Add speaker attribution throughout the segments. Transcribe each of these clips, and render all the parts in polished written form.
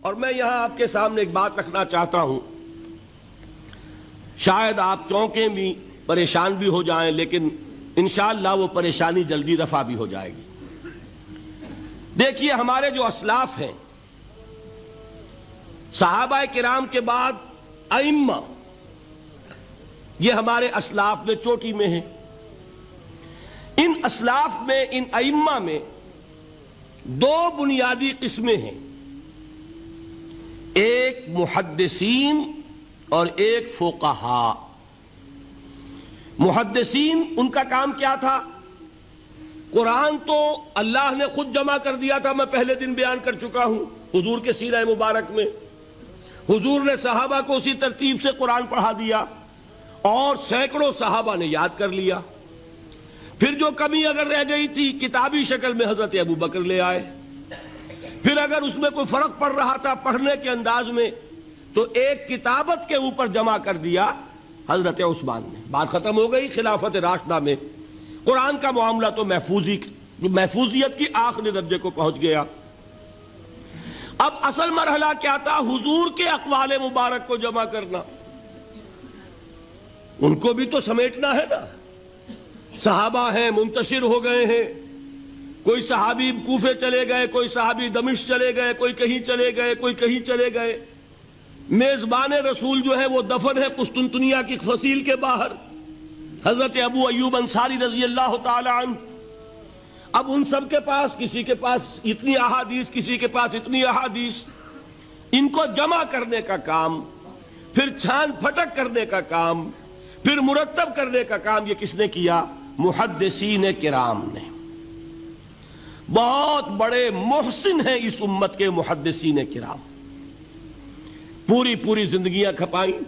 Speaker 1: اور میں یہاں آپ کے سامنے ایک بات رکھنا چاہتا ہوں، شاید آپ چونکیں بھی پریشان بھی ہو جائیں، لیکن انشاءاللہ وہ پریشانی جلدی رفع بھی ہو جائے گی۔ دیکھیے، ہمارے جو اسلاف ہیں، صحابہ کرام کے بعد ائمہ، یہ ہمارے اسلاف میں چوٹی میں ہیں۔ ان اسلاف میں، ان ائمہ میں دو بنیادی قسمیں ہیں، ایک محدثین اور ایک فقہاء۔ محدثین، ان کا کام کیا تھا؟ قرآن تو اللہ نے خود جمع کر دیا تھا، میں پہلے دن بیان کر چکا ہوں حضور کے سیرہ مبارک میں۔ حضور نے صحابہ کو اسی ترتیب سے قرآن پڑھا دیا اور سینکڑوں صحابہ نے یاد کر لیا۔ پھر جو کمی اگر رہ گئی تھی، کتابی شکل میں حضرت ابو بکر لے آئے۔ پھر اگر اس میں کوئی فرق پڑ رہا تھا پڑھنے کے انداز میں، تو ایک کتابت کے اوپر جمع کر دیا حضرت عثمان نے۔ بات ختم ہو گئی۔ خلافت راشدہ میں قرآن کا معاملہ تو محفوظیت کی آخری درجے کو پہنچ گیا۔ اب اصل مرحلہ کیا تھا؟ حضور کے اقوال مبارک کو جمع کرنا، ان کو بھی تو سمیٹنا ہے نا۔ صحابہ ہیں، منتشر ہو گئے ہیں، کوئی صحابی کوفے چلے گئے، کوئی صحابی دمشق چلے گئے، کوئی کہیں چلے گئے، کوئی کہیں چلے گئے۔ میزبان رسول جو ہے وہ دفن ہے قسطنطنیہ کی فصیل کے باہر، حضرت ابو ایوب انصاری رضی اللہ تعالی عنہ۔ اب ان سب کے پاس، کسی کے پاس اتنی احادیث، کسی کے پاس اتنی احادیث، ان کو جمع کرنے کا کام، پھر چھان پھٹک کرنے کا کام، پھر مرتب کرنے کا کام، یہ کس نے کیا؟ محدثین کرام نے۔ بہت بڑے محسن ہیں اس امت کے محدثین کرام، پوری زندگیاں کھپائیں۔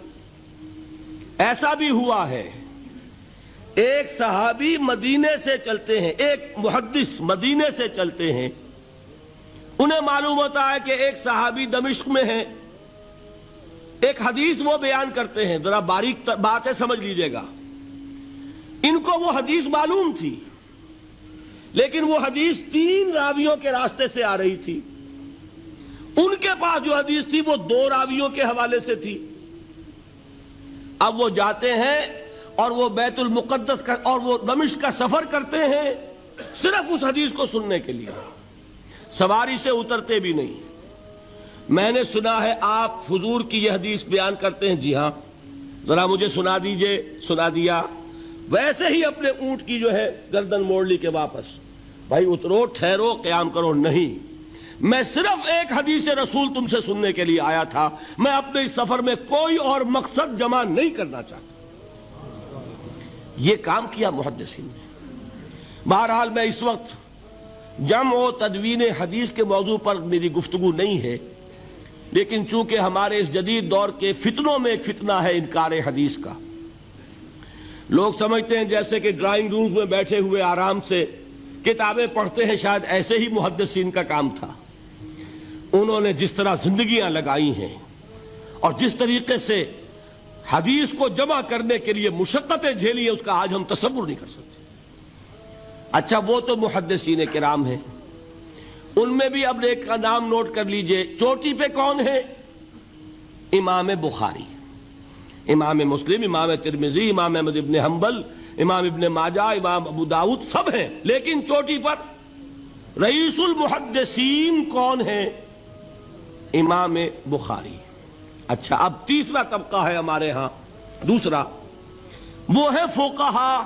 Speaker 1: ایسا بھی ہوا ہے، ایک صحابی مدینے سے چلتے ہیں، ایک محدث مدینے سے چلتے ہیں، انہیں معلوم ہوتا ہے کہ ایک صحابی دمشق میں ہے، ایک حدیث وہ بیان کرتے ہیں، ذرا باریک بات ہے، سمجھ لیجئے گا۔ ان کو وہ حدیث معلوم تھی، لیکن وہ حدیث 3 راویوں کے راستے سے آ رہی تھی۔ ان کے پاس جو حدیث تھی وہ 2 راویوں کے حوالے سے تھی۔ اب وہ جاتے ہیں اور وہ بیت المقدس کا اور وہ دمشق کا سفر کرتے ہیں صرف اس حدیث کو سننے کے لیے، سواری سے اترتے بھی نہیں۔ میں نے سنا ہے آپ حضور کی یہ حدیث بیان کرتے ہیں، جی ہاں، ذرا مجھے سنا دیجئے۔ سنا دیا، ویسے ہی اپنے اونٹ کی جو ہے گردن موڑ لی کہ واپس، بھائی اترو، ٹھہرو، قیام کرو۔ نہیں، میں صرف ایک حدیث رسول تم سے سننے کے لیے آیا تھا، میں اپنے اس سفر میں کوئی اور مقصد جمع نہیں کرنا چاہتا۔ یہ کام کیا محدثین نے۔ بہرحال میں اس وقت جمع و تدوین حدیث کے موضوع پر میری گفتگو نہیں ہے، لیکن چونکہ ہمارے اس جدید دور کے فتنوں میں ایک فتنہ ہے انکار حدیث کا۔ لوگ سمجھتے ہیں جیسے کہ ڈرائنگ رومز میں بیٹھے ہوئے آرام سے کتابیں پڑھتے ہیں، شاید ایسے ہی محدثین کا کام تھا۔ انہوں نے جس طرح زندگیاں لگائی ہیں اور جس طریقے سے حدیث کو جمع کرنے کے لیے مشقتیں جھیلی ہیں، اس کا آج ہم تصور نہیں کر سکتے۔ اچھا، وہ تو محدثین کرام ہیں، ان میں بھی اب ایک کا نام نوٹ کر لیجئے، چوٹی پہ کون ہے؟ امام بخاری، امام مسلم، امام ترمذی، امام احمد ابن حنبل، امام ابن ماجہ، امام ابو داؤد، سب ہیں، لیکن چوٹی پر رئیس المحدثین کون ہے؟ امام بخاری۔ اچھا، اب تیسرا طبقہ ہے ہمارے ہاں، دوسرا، وہ ہے فقہاء۔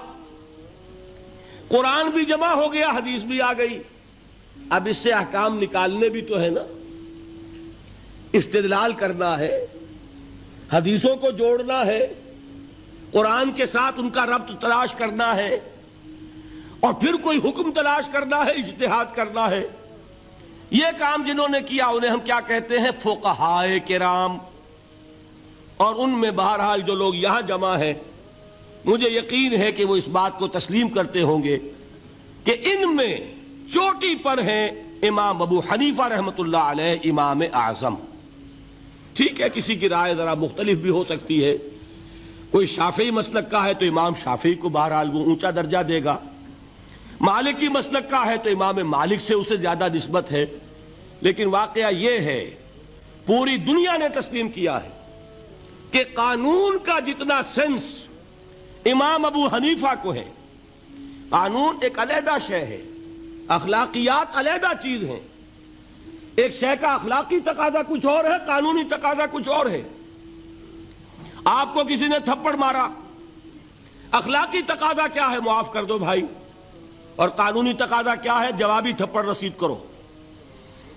Speaker 1: قرآن بھی جمع ہو گیا، حدیث بھی آ گئی، اب اس سے احکام نکالنے بھی تو ہے نا، استدلال کرنا ہے، حدیثوں کو جوڑنا ہے، قرآن کے ساتھ ان کا ربط تلاش کرنا ہے، اور پھر کوئی حکم تلاش کرنا ہے، اجتہاد کرنا ہے۔ یہ کام جنہوں نے کیا انہیں ہم کیا کہتے ہیں؟ فقہاء کرام۔ اور ان میں بہرحال جو لوگ یہاں جمع ہیں، مجھے یقین ہے کہ وہ اس بات کو تسلیم کرتے ہوں گے کہ ان میں چوٹی پر ہیں امام ابو حنیفہ رحمۃ اللہ علیہ، امام اعظم۔ ٹھیک ہے، کسی کی رائے ذرا مختلف بھی ہو سکتی ہے، کوئی شافعی مسلک کا ہے تو امام شافعی کو بہرحال وہ اونچا درجہ دے گا، مالکی مسلک کا ہے تو امام مالک سے اسے زیادہ نسبت ہے۔ لیکن واقعہ یہ ہے پوری دنیا نے تسلیم کیا ہے کہ قانون کا جتنا سینس امام ابو حنیفہ کو ہے، قانون ایک علیحدہ شے ہے، اخلاقیات علیحدہ چیز ہیں، ایک شے کا اخلاقی تقاضا کچھ اور ہے، قانونی تقاضا کچھ اور ہے۔ آپ کو کسی نے تھپڑ مارا، اخلاقی تقاضا کیا ہے؟ معاف کر دو بھائی، اور قانونی تقاضا کیا ہے؟ جوابی تھپڑ رسید کرو،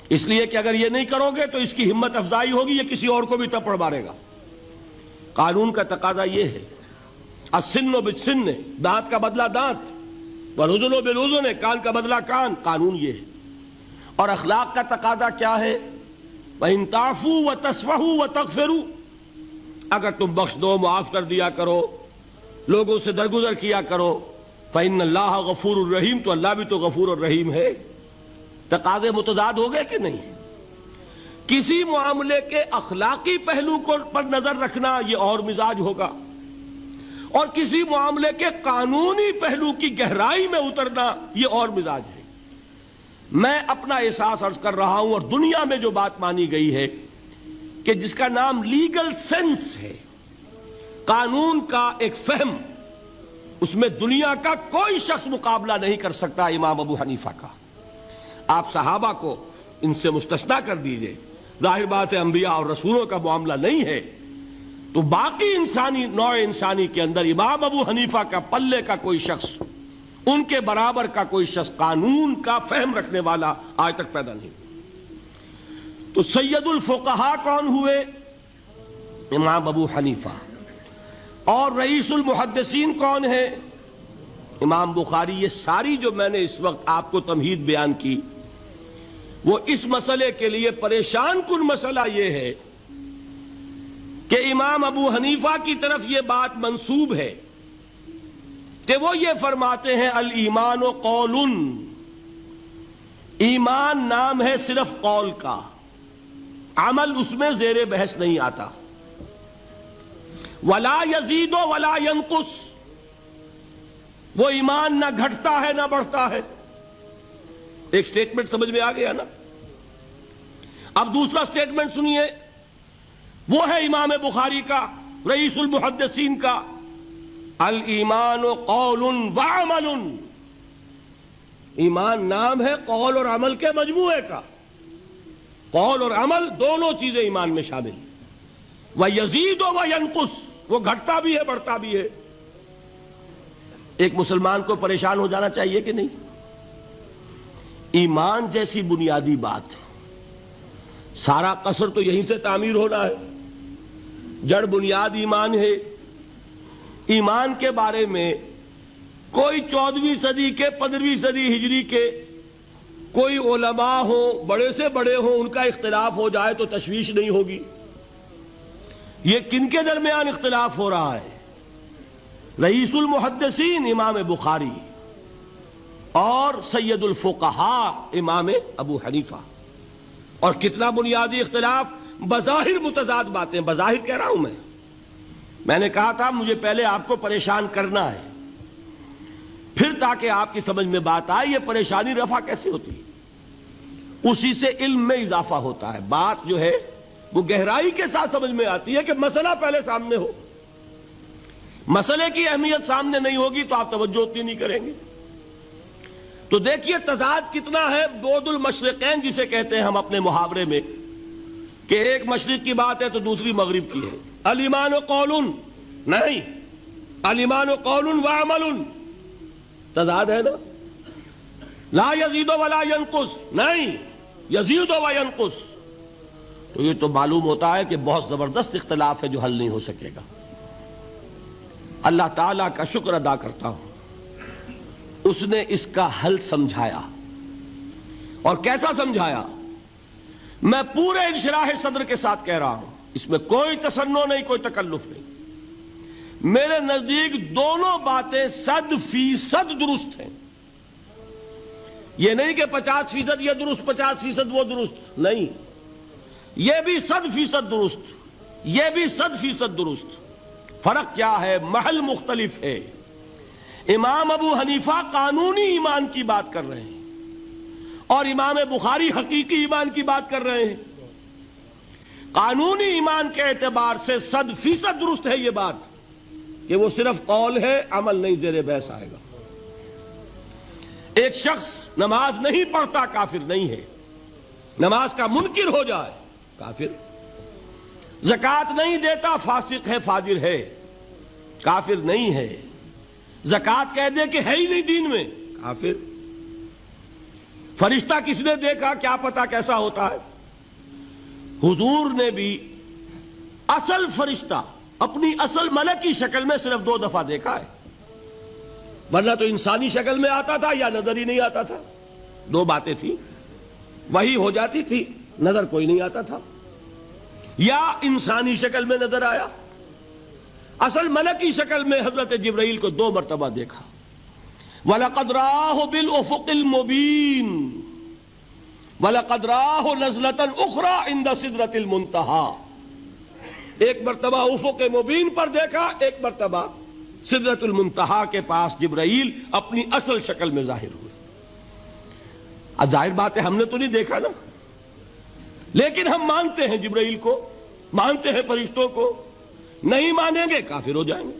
Speaker 1: اس لیے کہ اگر یہ نہیں کرو گے تو اس کی ہمت افزائی ہوگی، یہ کسی اور کو بھی تھپڑ مارے گا۔ قانون کا تقاضا یہ ہے، السن بالسن، دانت کا بدلہ دانت، والاذن بالاذن، کان کا بدلہ کان، قانون یہ ہے۔ اور اخلاق کا تقاضا کیا ہے؟ وَإِن تَعْفُوا وَتَصْفَحُوا وَتَغْفِرُوا، اگر تم بخش دو، معاف کر دیا کرو، لوگوں سے درگزر کیا کرو، فَإِنَّ اللَّهَ غَفُورٌ الرحیم، تو اللہ بھی تو غفور الرحیم ہے۔ تقاضے متضاد ہو گئے کہ نہیں؟ کسی معاملے کے اخلاقی پہلو پر نظر رکھنا یہ اور مزاج ہوگا، اور کسی معاملے کے قانونی پہلو کی گہرائی میں اترنا یہ اور مزاج ہے۔ میں اپنا احساس عرض کر رہا ہوں، اور دنیا میں جو بات مانی گئی ہے کہ جس کا نام لیگل سینس ہے، قانون کا ایک فہم، اس میں دنیا کا کوئی شخص مقابلہ نہیں کر سکتا امام ابو حنیفہ کا۔ آپ صحابہ کو ان سے مستثنیٰ کر دیجئے، ظاہر بات ہے انبیاء اور رسولوں کا معاملہ نہیں ہے، تو باقی انسانی نوع انسانی کے اندر امام ابو حنیفہ کا پلے کا کوئی شخص، ان کے برابر کا کوئی شخص قانون کا فہم رکھنے والا آج تک پیدا نہیں۔ تو سید الفقہاء کون ہوئے؟ امام ابو حنیفہ۔ اور رئیس المحدثین کون ہے؟ امام بخاری۔ یہ ساری جو میں نے اس وقت آپ کو تمہید بیان کی، وہ اس مسئلے کے لیے پریشان کن مسئلہ یہ ہے کہ امام ابو حنیفہ کی طرف یہ بات منسوب ہے کہ وہ یہ فرماتے ہیں الایمان قول، ایمان نام ہے صرف قول کا، عمل اس میں زیر بحث نہیں آتا۔ ولا یزید ولا ینقص، وہ ایمان نہ گھٹتا ہے نہ بڑھتا ہے۔ ایک سٹیٹمنٹ سمجھ میں آ گیا نا؟ اب دوسرا سٹیٹمنٹ سنیے، وہ ہے امام بخاری کا، رئیس المحدثین کا، الایمان قول وعمل، ایمان نام ہے قول اور عمل کے مجموعے کا، قول اور عمل دونوں چیزیں ایمان میں شامل۔ وَيَزِيدُ وَيَنْقُصُ، وہ گھٹتا بھی ہے بڑھتا بھی ہے۔ ایک مسلمان کو پریشان ہو جانا چاہیے کہ نہیں؟ ایمان جیسی بنیادی بات، سارا قصر تو یہیں سے تعمیر ہونا ہے، جڑ بنیاد ایمان ہے۔ ایمان کے بارے میں کوئی 14ویں صدی کے 15ویں صدی ہجری کے کوئی علماء ہوں، بڑے سے بڑے ہوں، ان کا اختلاف ہو جائے تو تشویش نہیں ہوگی۔ یہ کن کے درمیان اختلاف ہو رہا ہے؟ رئیس المحدثین امام بخاری اور سید الفقہاء امام ابو حنیفہ۔ اور کتنا بنیادی اختلاف، بظاہر متضاد باتیں، بظاہر کہہ رہا ہوں میں نے کہا تھا مجھے پہلے آپ کو پریشان کرنا ہے، پھر تاکہ آپ کی سمجھ میں بات آئے یہ پریشانی رفع کیسے ہوتی ہے، اسی سے علم میں اضافہ ہوتا ہے۔ بات جو ہے وہ گہرائی کے ساتھ سمجھ میں آتی ہے کہ مسئلہ پہلے سامنے ہو۔ مسئلے کی اہمیت سامنے نہیں ہوگی تو آپ توجہ اتنی نہیں کریں گے۔ تو دیکھیے تضاد کتنا ہے، بعد المشرقین جسے کہتے ہیں ہم اپنے محاورے میں، کہ ایک مشرق کی بات ہے تو دوسری مغرب کی ہے۔ الایمان قول، نہیں، الایمان قول وعمل، تضاد ہے نا۔ لا یزید ولا ینقص، نہیں، یزید وینقص۔ تو یہ تو معلوم ہوتا ہے کہ بہت زبردست اختلاف ہے جو حل نہیں ہو سکے گا۔ اللہ تعالیٰ کا شکر ادا کرتا ہوں، اس نے اس کا حل سمجھایا۔ اور کیسا سمجھایا؟ میں پورے انشراح صدر کے ساتھ کہہ رہا ہوں، اس میں کوئی تصنع نہیں، کوئی تکلف نہیں۔ میرے نزدیک دونوں باتیں 100% درست ہیں۔ یہ نہیں کہ 50% یہ درست 50% وہ درست، نہیں، یہ بھی 100% درست، یہ بھی 100% درست۔ فرق کیا ہے؟ محل مختلف ہے۔ امام ابو حنیفہ قانونی ایمان کی بات کر رہے ہیں اور امام بخاری حقیقی ایمان کی بات کر رہے ہیں۔ قانونی ایمان کے اعتبار سے 100% درست ہے یہ بات کہ وہ صرف قول ہے، عمل نہیں، زیر بحث آئے گا۔ ایک شخص نماز نہیں پڑھتا کافر نہیں ہے، نماز کا منکر ہو جائے کافر، زکوٰۃ نہیں دیتا فاسق ہے، فاجر ہے، کافر نہیں ہے، زکوٰۃ کہہ دے کہ ہے ہی نہیں دین میں، کافر۔ فرشتہ کس نے دیکھا، کیا پتا کیسا ہوتا ہے؟ حضور نے بھی اصل فرشتہ اپنی اصل ملکی شکل میں صرف 2 دفعہ دیکھا ہے، ورنہ تو انسانی شکل میں آتا تھا یا نظر ہی نہیں آتا تھا۔ 2 باتیں تھیں، وہی ہو جاتی تھی، نظر کوئی نہیں آتا تھا، یا انسانی شکل میں نظر آیا۔ اصل ملکی شکل میں حضرت جبرائیل کو 2 مرتبہ دیکھا۔ وَلَقَدْ رَآهُ بِالْأُفُقِ الْمُبِينِ وَلَقَدْ رَآهُ نَزْلَةً أُخْرَى عِنْدَ سِدْرَةِ الْمُنْتَهَى، ایک مرتبہ افق مبین پر دیکھا، ایک مرتبہ سدرۃ المنتہا کے پاس جبرائیل اپنی اصل شکل میں ظاہر ہوئے۔ اب ظاہر بات ہے ہم نے تو نہیں دیکھا نا، لیکن ہم مانتے ہیں جبرائیل کو، مانتے ہیں فرشتوں کو، نہیں مانیں گے کافر ہو جائیں گے۔